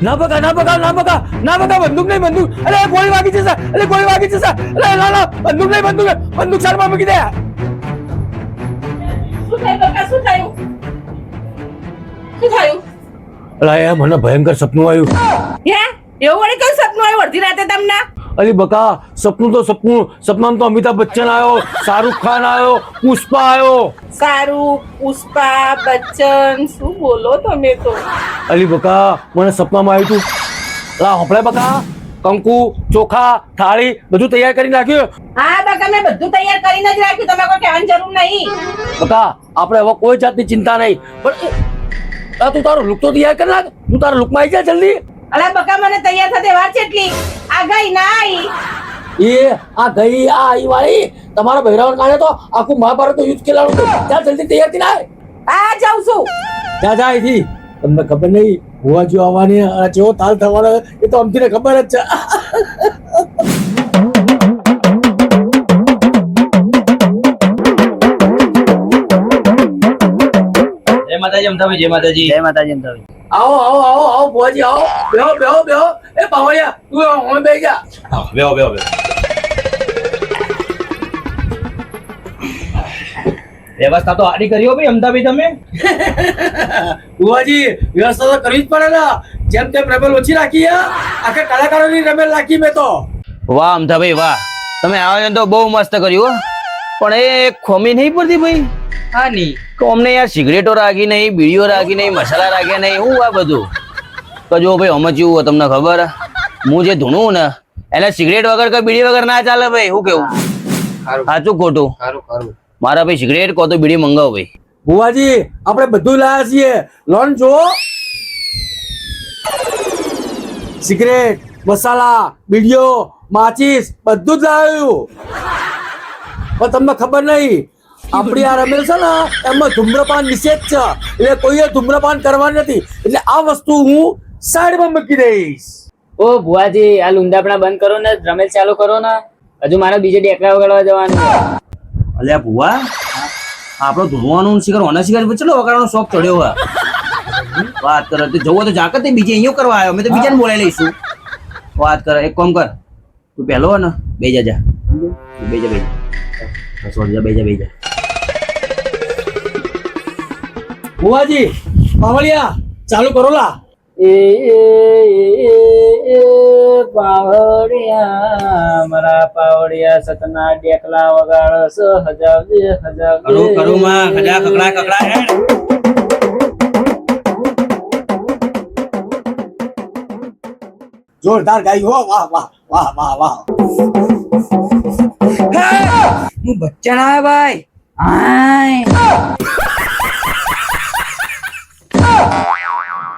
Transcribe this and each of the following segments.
ના બકા ના બકા ના બકા ના બકા બંદૂક નહીં બંદૂક અરે ગોળી વાગી છે સર અરે ગોળી વાગી છે સર અરે ના ના બંદૂક નહીં બંદૂક સાઈડમાં મૂકી દે શું થયું બકા શું થયું અરે મને ભયંકર સપનું આવ્યું હે એવું વળી કયું સપનું આવ્યું અડધી રાતે તમને અરે બકા સપનું તો સપનામાં તો અમિતાભ બચ્ચન આવ્યો શાહરુખ ખાન આવ્યો પુષ્પા આવ્યો શાહરુખ પુષ્પા બચ્ચન શું બોલો તમે તો અલી બકા મને સપનામાં આવ્યું તું લા હોપળે બકા કંકુ ચોખા થાળી બધું તૈયાર કરી નાખ્યું હા બકા મેં બધું તૈયાર કરીને જ રાખ્યું તમે કોઈ કહેવાની જરૂર નહીં બકા આપણે હવે કોઈ જાતની ચિંતા નહીં પણ તું તારો લુક તો તૈયાર કરી નાખ તું તારા લુકમાં આવી જા જલ્દી અલા બકા મને તૈયાર થતે વાર કેટલી આ ગઈ ના આવી એ આ ગઈ આ આઈ વાળી તમારા બહેરાવણ કાઢે તો આખું મહાભારત નું યુદ્ધ ખેલાડું હતું ત્યાં જલ્દી તૈયાર થઈ ના આ જાઉં છું ત્યાં જાય થી તમને ખબર નહીં હોવા જો આવવાની અને જેવો તાલ થવાનો એ તો અમથીને ખબર જ છે જય માતાજી અમથાભાઈ જય માતાજી જય માતાજી અમથાભાઈ આવો આવો આવો આવો ભુવાજી આવો બેહો બેહો બેહો એ બાવળિયા તું હવે બેહી જા બેહો બેહો બેહો વ્યવસ્થા તો આડી કરી હો ભાઈ અમથાભાઈ તમે ભુવાજી વ્યવસ્થા તો કરવી જ પડે ને જેમ તેમ રેબલ ઓછી રાખી આખા કલાકારોની રેબલ રાખી મેં તો વાહ અમથાભાઈ વાહ તમે આયોજન તો બહુ મસ્ત કર્યું હો પણ એ ખોમી નહીં પડતી ભાઈ હા ની તો અમને યાર સિગરેટો રાખી નહીં બીડીઓ રાખી નહીં મસાલા રાખ્યા નહીં હું આ બધું તો જો ભાઈ અમે જેવું હોય તમને ખબર હું જે ધૂણું ને એટલે સિગરેટ વગર કે બીડી વગર ના ચાલે ભાઈ શું કેવું સાચું ખોટું મારા ભાઈ સિગરેટ કો તો બીડી મંગાવો ભાઈ ભુવાજી આપણે બધું લાયા છીએ લોન જો સિગરેટ મસાલા બીડીઓ માચીસ બધું જ લાવ્યું પણ તમને ખબર નહીં આપણી આ રમેલ છે ને એમાં ધૂમ્રપાન નિષેધ છે એટલે કોઈએ ધૂમ્રપાન કરવાનું નથી એટલે આ વસ્તુ હું સાઈડમાં મૂકી દઈશ ઓ ભુવાજી આ લુંડાપણા બંધ કરો ને રમેશ ચાલુ કરો ને હજુ મારે બીજે ડેકરા વગાડવા જવાનું અલ્યા ભુવા આપણો ધૂણવાનું શિખર ઓના શિખર ચલો વગાડવાનો શોખ ચડ્યો હોય વાત કરે તો જવો તો જાકત બીજે અહીંયા કરવા આવ્યો અમે તો બીજાને બોલાવી લઈશું વાત કરે એક કામ કર તું પહેલો ને બે જા બે જા બે જા ભુવાજી પાવળિયા ચાલુ કરો લા પાવડિયા મારા પાવડિયા સતના ડેકલા વગાડ હજાવજે કરું કરું માં ખજા કકડા કકડા હેડ જોરદાર ગાઈ હો વાહ વાહ વાહ વાહ વાહ હું બચ્ચન આવ્યા ભાઈ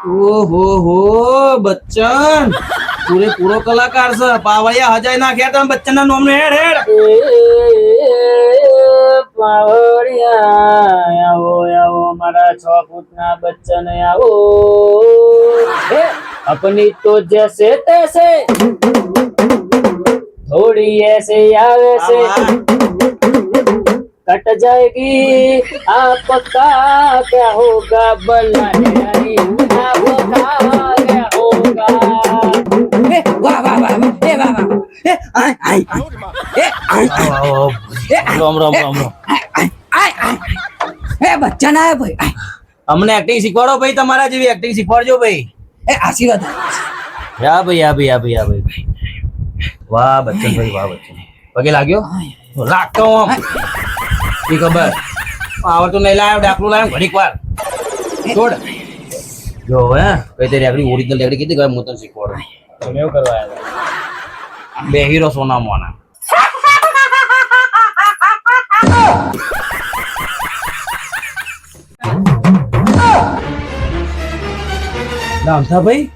ઓહો હો બચ્ચન પૂરો કલાકાર છે પાવળિયા હજાય નાખ્યા તમે બચ્ચન ના નામ ને હેડ હેડ પાવડિયા આવો આવો મારા 6 ફૂટના બચ્ચન આવો अपनी तो जैसे तैसे थोड़ी ऐसे आवे से कट जाएगी आपका क्या होगा बनाने आपका क्या होगा વાહ વાહ વાહ એ વાહ વાહ એ આય આય એ આય રામ રામ રામ એ બચ્ચન આયા ભાઈ અમને એક્ટિંગ શીખવાડો ભાઈ તમારા જેવી એક્ટિંગ શીખવાડજો ભાઈ એ આશીર્વાદ યા ભાઈ વાહ બચ્ચન ભાઈ વાહ બચ્ચન પગે લાગ્યો રાખતો આમ ઈ ખબર આવડતું નહીં લાવ્યો ડાકલું લાવ્યો ઘડીક વાર છોડ જો હે કઈ તેરી આપણી ઓરિજિનલ રેકડી કીધી કે હું તને શીખવાડું તમે એવું કરવા આવ્યા બે હીરો સોના મોના નામથા ભાઈ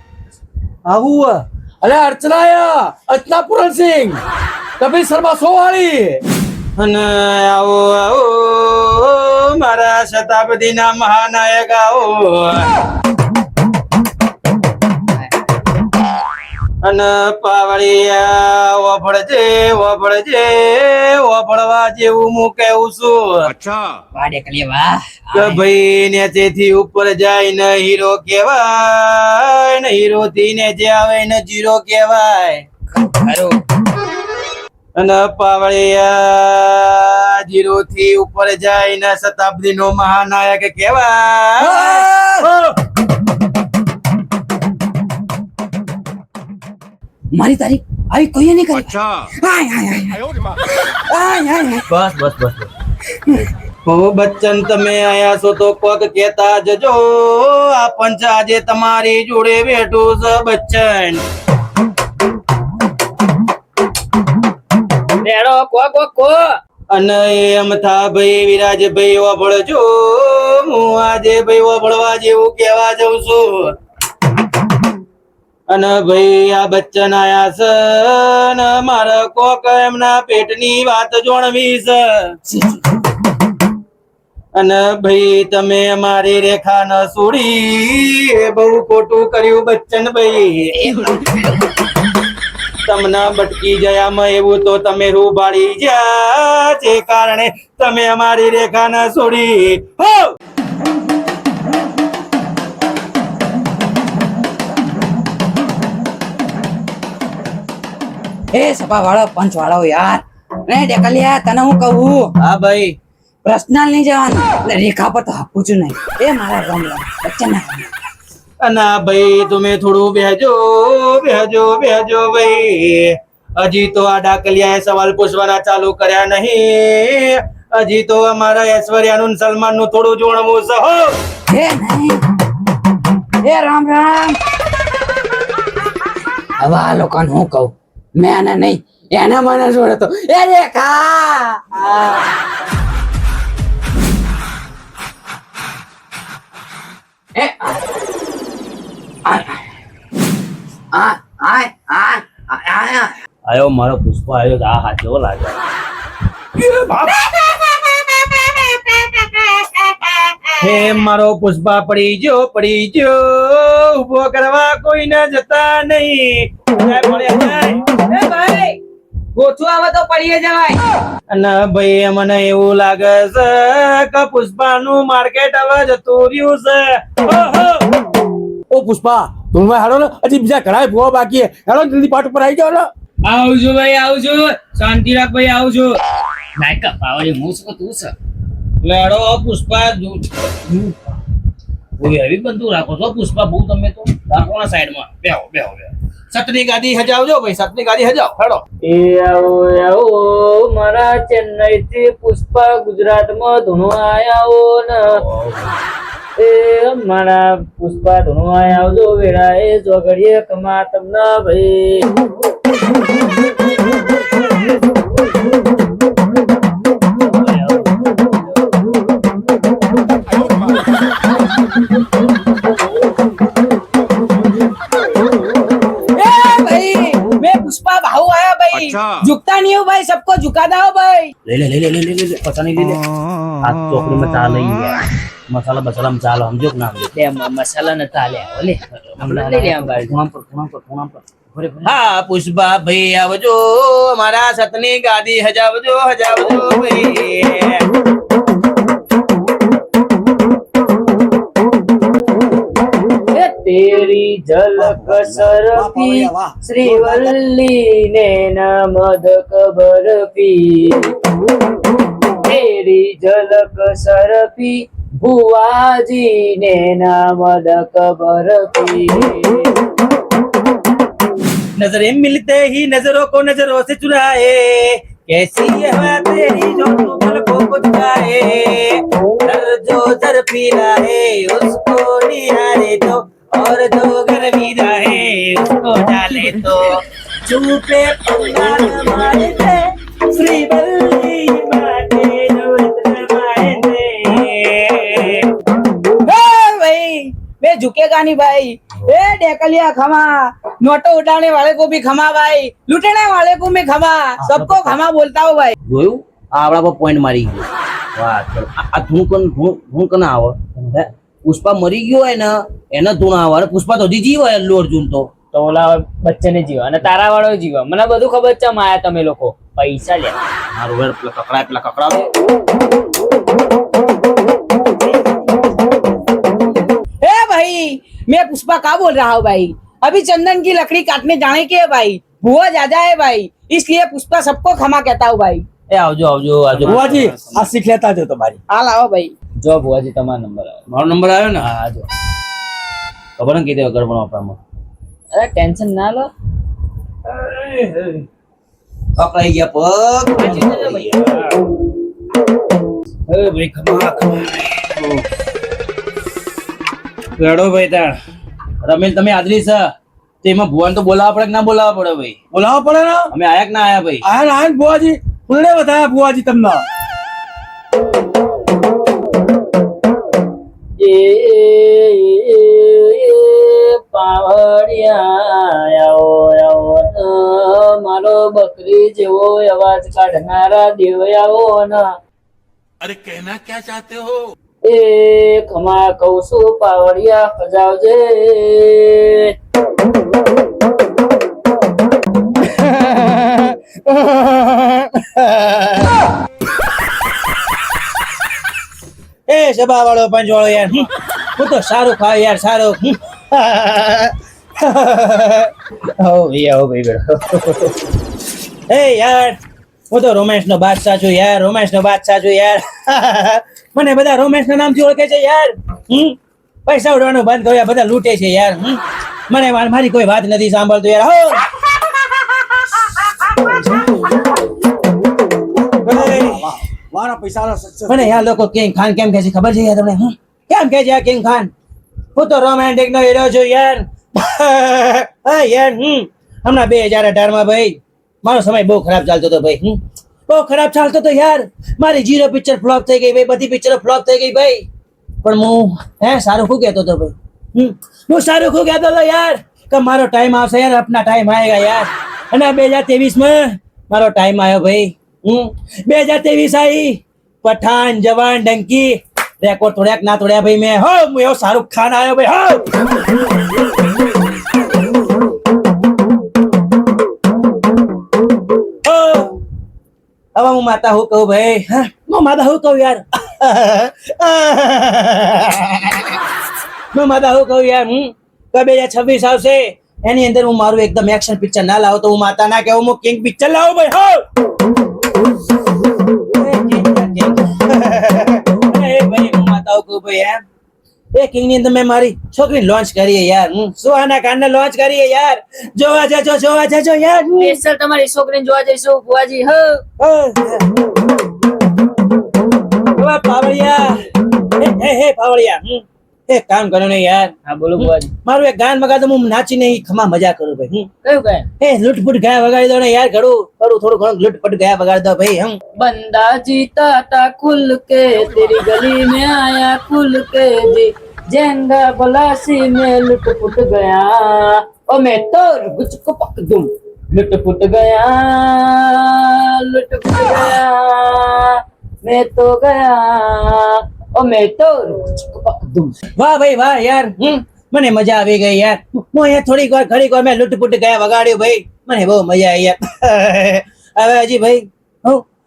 આવું અરે અર્ચના પૂરણ સિંહ કપિલ શર્મા સોવાળી અને આવો આવો મારા શતાબ્દી ના મહાનાયક આવો અને પાવળિયા ઓભળજે ઓભળજે ઓભળવા જેવું હું કહું છું વાહ ડેકલિયા વાહ કે ભાઈ નેચેથી ઉપર જાય ને હીરો કહેવાય ને હીરો થી નેચે આવે ને જીરો કહેવાય ખરું અને પાવળિયા જીરો થી ઉપર જાય ને શતાબ્દી નો મહાનાયક કહેવાય મારી તારી આવી કોઈ નહીં કરી આય આય આય બસ બસ બસ હો બચ્ચન તમે આયા છો તો કોક કેતા જજો આ પંચ આજે તમારી જોડે બેઠું છે બચ્ચન લેડો કો અને એમ થા ભાઈ વિરાજભાઈ વાભળજો હું આજે ભાઈ વાભળવા જેવું કહેવા જાઉં છું અને ભાઈ આ બચ્ચન આયા છે ને મારે કોક એમના પેટની વાત જોણવી છે અને ભાઈ તમે મારી રેખા ન છોડી એ બહુ ખોટું કર્યું બચ્ચન ભાઈ તમને બટકી જયામાં એવું તો તમે રૂબાડી જ્યા જે કારણે તમે અમારી રેખા ન છોડી હો એ સપા વાળો પંચ વાળો યાર એ ડેકલિયા તને હું કહું હા ભાઈ પર્સનલ નહીં જવાનું એટલે રેખા પર તો આપું છું નહીં એ મારા રમ બચ્ચન ના અને ભાઈ તમે થોડું બેહજો ભાઈ હજી તો આ ડાકલિયાએ સવાલ પૂછવાના ચાલુ કર્યા નહીં હજી તો અમારા ઐશ્વર્યાનું ને સલમાનનું થોડું જોણવું છે હો એ નહીં એ રામ રામ હવે આ લોકોને હું કહું મેં આને નહીં એને મને જોડે તો એ રેખા એ આયો મારો પુષ્પ આવ્યો આ હાથ જેવો લાગે હે મારો પુષ્પા પડી ગયો ઉભો કરવા કોઈ ના જતા નહીં ભાઈ ગોથું આવે તો પડીએ જવાય અને ભાઈ મને એવું લાગે છે કે પુષ્પાનું માર્કેટ હવે જતું રહ્યું છે ઓહો ઓ પુષ્પા ધૂળમાં હાલો ને હજી બીજા ઘણા ભૂવા બાકી છે. હાલો જલ્દી પાટ ઉપર આવી જાઓ ને આવજો ભાઈ આવજો શાંતિ રાખ ભાઈ આવજો લાયકા પાવડી હું છું તું છે લેડો પુષ્પા એવી બંધુ રાખો છો પુષ્પા બહુ તમે તો રાખોના સાઈડમાં બેહો સતની ગાદી હજાવજો ભાઈ સતની ગાદી હજાવ હેડો એ આવો મારા ચેન્નઈ થી પુષ્પા ગુજરાતમાં ધૂણો આયા ને એ મારા પુષ્પા ધૂણો આયા આવજો વેળા એ જોગડીએ કમા તમને ભાઈ पुष्पा भाऊ आया भाई झुकता नहीं हो भाई सबको झुकाता हो भाई ले पता नहीं ले हाथ चोकड़ी में चाल ही है मसाला बसाला में चाल हम जो नाम ले મસાલા નતા લે ઓલે હમણાં લઈ લે ભાઈ ખૂણા પર હા પુષ્પા ભાઈ આવજો મારા સતની ગાદી હજાવજો ભાઈ तेरी झलक सरफी श्रीवल्ली ने मदक बर्फी तेरी झलक सरफी बुआजी ने मदक बर्फी नजरें मिलते ही नजरों को नजरों से चुराए कैसी ये हवा तेरी जो तू पलकों को चुराए जो जर पी रहा है उसको निहारे तो और जो गर्मी रहे उसको डाले तो चुपे पंगाल मारे थे श्रीवल्ली माटे जो मारे थे भाई मैं झुकेगा नहीं भाई ए डेकलिया खमा नोटो उठाने वाले को भी खमा भाई लुटेने वाले को भी खमा सबको खमा बोलता हूँ भाई જોયું આ આપણા પર પોઈન્ટ મારી ગયો વાહ ચલ આ ધૂણ કના આવે હે પુષ્પા મરી ગયો હોય ને એને ધૂણ આવે અને પુષ્પા તો હજી જીવ હોય અલ્લુ અર્જુન તો તો ઓલા બચ્ચને જીવો અને તારા વાળો જીવો. મને બધું ખબર છે માયા તમે લોકો પૈસા લે. મારું વેર પેલા કકડાવે. ए भाई मैं पुष्पा का बोल रहा हूँ भाई. अभी चंदन की लकड़ी काटने जाने के है भाई. बुआ ज्यादा है भाई, इसलिए पुष्पा सबको क्षमा कहता हूँ भाई. એ આવજો આવજો આવજો. बुआ आ सीख लेता जो तुम्हारी. हाल आओ भाई. જો ભુવાજી તમારો નંબર આવ્યો. મારો નંબર આવ્યો ને? હા જો ખબર ને કીધે વગર પણ વાપરામાં. અરે ટેન્શન ના લો. પકડાઈ ગયા પગ. એ ભાઈ ખમા ગડો ભાઈ તાર રમેલ તમે હાજરી છે તેમાં ભુવન તો બોલાવવા પડે કે ના બોલાવવા પડે ભાઈ? बोलाओ पड़े ना. અમે આયા કે ના આયા ભાઈ? आया ना बुआ जी, उन्होंने बताया बुआ जी तुमने. પાવડિયા આવો આવો મારો બકરી જેવો અવાજ કાઢનારા દેવ આવો ને. अरे कहना क्या चाहते हो? એ ખમા કઉ છું પાવડિયા ફજાવજે. એ સભા વાળો પંચવાળો યાર હું તો સારું ખાય યાર સારું. હો ભાઈ બેડો. એ યાર હું તો રોમેન્સ નો બાદશાહ છું યાર, રોમેન્સ નો બાદશાહ છું યાર. મને બધા રોમેન્સ ના નામથી ઓળખે છે યાર. પૈસા ઉડવાનું બંધ કર્યા, બધા લૂંટે છે યાર. મને મારી કોઈ વાત નથી સાંભળતું યાર. હો मारा पैसा सक्सेस. મને યાર લોકો કિંગ ખાન કેમ કહે છે ખબર છે યાર તમને? કેમ કહે છે આ કિંગ ખાન? હું તો રોમેન્ટિક નો હીરો છું યાર. હા યાર હમણાં 2018 માં ભાઈ મારો સમય બહુ ખરાબ ચાલતો હતો ભાઈ. બહુ ખરાબ ચાલતો હતો યાર. મારી 0 પિક્ચર ફ્લોપ થઈ ગઈ ભાઈ, બધી પિક્ચરો ફ્લોપ થઈ ગઈ ભાઈ. પણ હું સારું શું કહેતો હતો ભાઈ? હું સારું શું કહેતો હતો યાર કે મારો ટાઈમ આવશે યાર, अपना टाइम आएगा યાર. અને 2023 માં મારો ટાઈમ આવ્યો ભાઈ. 2023 आई पठान जवान डंकी रेकॉर्ड तोड़्या ना तोड़्या भाई मैं. हो હું એવો શાહરુખ ખાન આવ્યો ભાઈ. હો હવે હું માતા હું કહું ભાઈ. હું માતા હું કહું યાર. હું માતા હું કહું યાર. કબે 2026 આવશે એની અંદર હું મારું એકદમ એક્શન પિક્ચર ના લાવું તો હું માતા ના કહેવું, હું કિંગ પિક્ચર લાવું ભાઈ. હો કિંગ ની અંદર મેં મારી છોકરી લોન્ચ કરી યાર. સુહાના ખાન ને લોન્ચ કરી યાર. જોવા જજો યાર. સ્પેશિયલ તમારી છોકરીને જોવા જઈશું ભુવાજી. હ પાવડિયા હે પાવડિયા એક કામ કરો ને યાર. હા બોલો ભુવાજી. મારું એક ગાન વગાડો, હું નાચી નહીં ખમા મજા કરું ભાઈ. કયું ગાયન? લૂટફૂટ ગયા વગાડી દો ને યાર. થોડું ઘણું લૂટફૂટ ગયા વગાડી દો ભાઈ. बंदा जीता था खुल के तेरी गली में आया खुल के जी जेंगा बलासी में लुट पुट गया ओ मैं तो गुच को पक दूं लुट पुट गया लुट पुट गया मैं तो गया ओ मैं तो गुच को पक दूं. વાહ ભાઈ વાહ યાર. મને મજા આવી ગઈ યાર. હું અહીંયા ઘડીક વાર મેં લૂટફૂટ ગયા વગાડ્યું ભાઈ. મને બહુ મજા આવી યાર. હવે હજી ભાઈ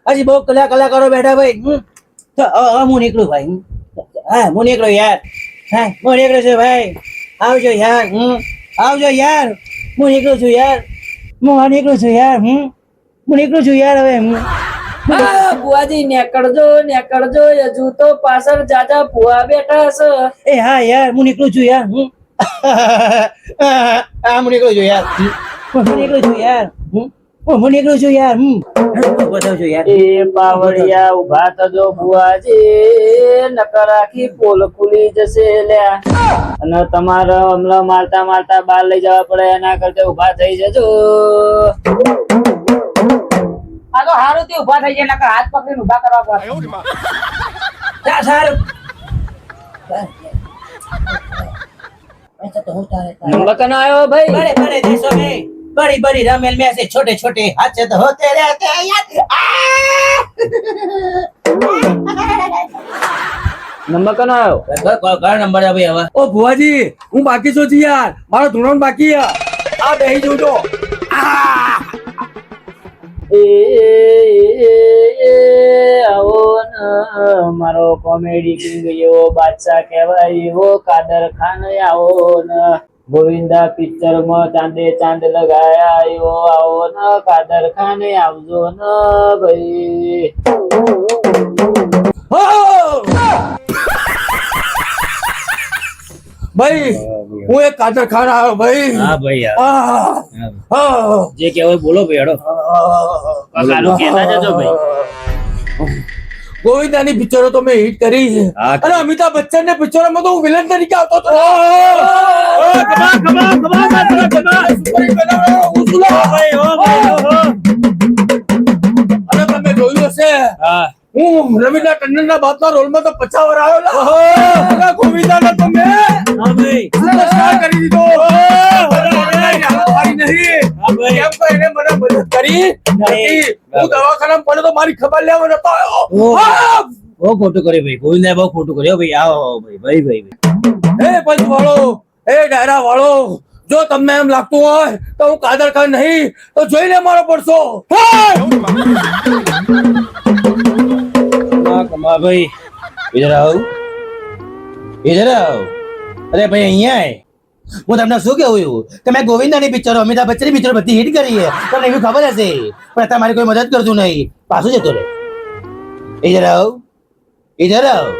હજી બહુ કલાકારો બેઠા ભાઈ. તો હું નીકળું ભાઈ. હા હું નીકળું યાર. હા હું નીકળું છું ભાઈ. આવજો યાર. આવજો યાર. હું નીકળું છું યાર. હું નીકળું છું યાર. હું નીકળું છું યાર હવે. હા ભુવાજી નેકળજો હજુ તો પાછળ જાજા ભુવા બેઠા છે. એ હા યાર હું નીકળું છું યાર. હા હું નીકળું છું યાર. હું નીકળું છું યાર. હું નીકળું છું યાર. બતાવું છું યાર. એ પાવડિયા ઉભા થજો ભુવાજી નકર આખી પોલ ખુલી જશે લ્યા. અને તમારે હમણાં મારતા બહાર લઈ જવા પડે એના કરતા ઉભા થઈ જજો. આ તો હારું થી ઉભા થઈ જાય, નકર હાથ પકડીને ઉભા કરવા પડે. જા સારું. ऐसा तो होता रहता है. નંબર કનો આવ્યો ભાઈ? बड़े बड़े देशों में बड़ी बड़ी रमेल में ऐसे छोटे छोटे हादसे तो होते रहते हैं यार. નંબર કનો આવ્યો? ઘર નંબર છે ભાઈ હવે. ओ बुआ जी, હું બાકી છું જી યાર. મારો ધોરણ બાકી છે. આ બેહી જોજો આવો ને મારો કોમેડી કિંગ એવો બાદશાહ કહેવાય એવો કાદર ખાન આવો ને ગોવિંદા પિક્ચર માં ચાંદે ચાંદ લગાયા એવો આવો ને કાદર ખાન આવજો ને ભાઈ. ભાઈ હું એક કાદર ખાન આવ્યો ભાઈ હા ભાઈ યાર. આ, આ, જે કહેવાય બોલો ભાઈ હેડો. કાકાનું કહેતા જજો ભાઈ. ગોવિંદાની પિક્ચરો તો મેં હિટ કરી છે હા. અને અમિતાભ બચ્ચન ને પિક્ચરોમાં તો હું વિલન તરીકે આવતો હતો અને તમે જોયું હશે હા હું રવિના ટંડનના બાપના રોલમાં તો 50 વાર આવ્યો ગોવિંદાને તો મેં હા ભાઈ. સુપરસ્ટાર કરી દીધો મારી નહીં કેમ તો એને મને મદદ કરી નથી. હું દવાખાનામાં પડ્યો તો મારી ખબર લેવા નતો આવ્યો હા! બહુ ખોટું કર્યું ભાઈ. ગોવિંદાએ બહુ ખોટું કર્યું ભાઈ. આવો આવો ભાઈ ભાઈ ભાઈ. એ પંચ વાળો એ ડાયરા વાળો જો તમને એમ લાગતું હોય તો હું કાદર ખાન નહીં તો જોઈને મારો પડશો કમા ભાઈ ઇધર આવો ઇધર આવો. અરે ભાઈ અહીંયા આય. હું તમને શું કેવું એવું કે મેં ગોવિંદાની પિક્ચરો અમિતાભ બચ્ચનની પિક્ચરો બધી હિટ કરી છે તમને એવી ખબર હશે પણ અત્યારે મારી કોઈ મદદ કરતું નહીં પાછું જતો રહે. ઇધર આવો ઇધર આવો.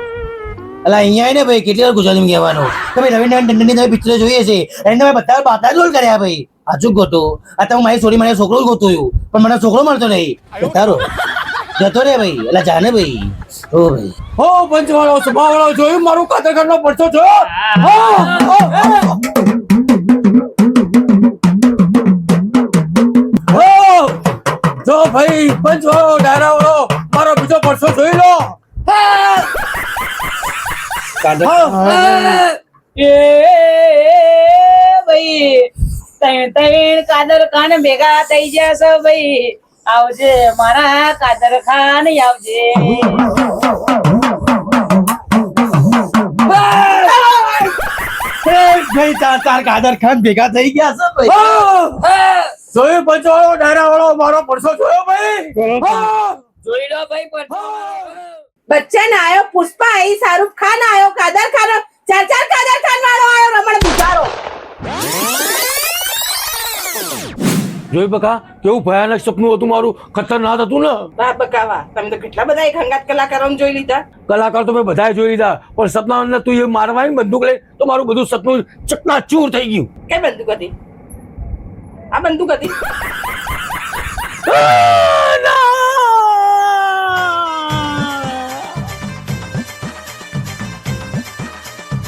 અલા અહીંયા આય ને ભાઈ કેટલી વાર ગુજરાતીમાં કહેવાનું તમે રવિનારાયણ ટંડનની તમે પિક્ચરો જોઈએ છે એને તમે બધા બાતા રોલ કર્યા ભાઈ. સાચું ગોતું આ હું મારી સોરી મારે છોકરો જ ગોતું પણ મને છોકરો મળતો નહીં. તારો જતો રે ભાઈ. એટલે જાને ભાઈ. ઓ ભાઈ હો પંચ વાળો સભા વાળો જોયું મારું કાદર ખાન નો પડશો જોયો હા, હા, હા. હો, જો ભાઈ પંચ વાળો ડાયરા વાળો મારો બીજો પડશો જોઈ લો હા, હા, હા. એ ભાઈ ત્રણ કાદર ખાન ભેગા થઈ જશે ભાઈ. આવજે મારા કાદર ખાન આવજે. ભાઈ તાર કાદર ખાન ભેગા થઈ ગયા છે ભાઈ. હા, જોયું પંચ વાળો ડાયરા વાળો મારો પડશો જોયો ભાઈ હા, જોઈ લો ભાઈ પણ હા. બચ્ચન આયો, પુષ્પા आई, शाहरुख खान आयो, कादर खान चार कादर खान वालो आयो, रमण बुझारो. જોયું બકા કેવું ભયાનક સપનું હતું મારું ખતરનાક હતું ને બા બકાવા તમે તો કેટલા બધા ખંગાત કલાકારોને જોઈ લીધા. કલાકાર તો મેં બધાએ જોઈ લીધા પણ સપના અંદર તું એ મારવાની બંદૂક લઈ તો મારું બધું સપનું ચકનાચૂર થઈ ગયું કઈ બંદૂક હતી? આ બંદૂક હતી.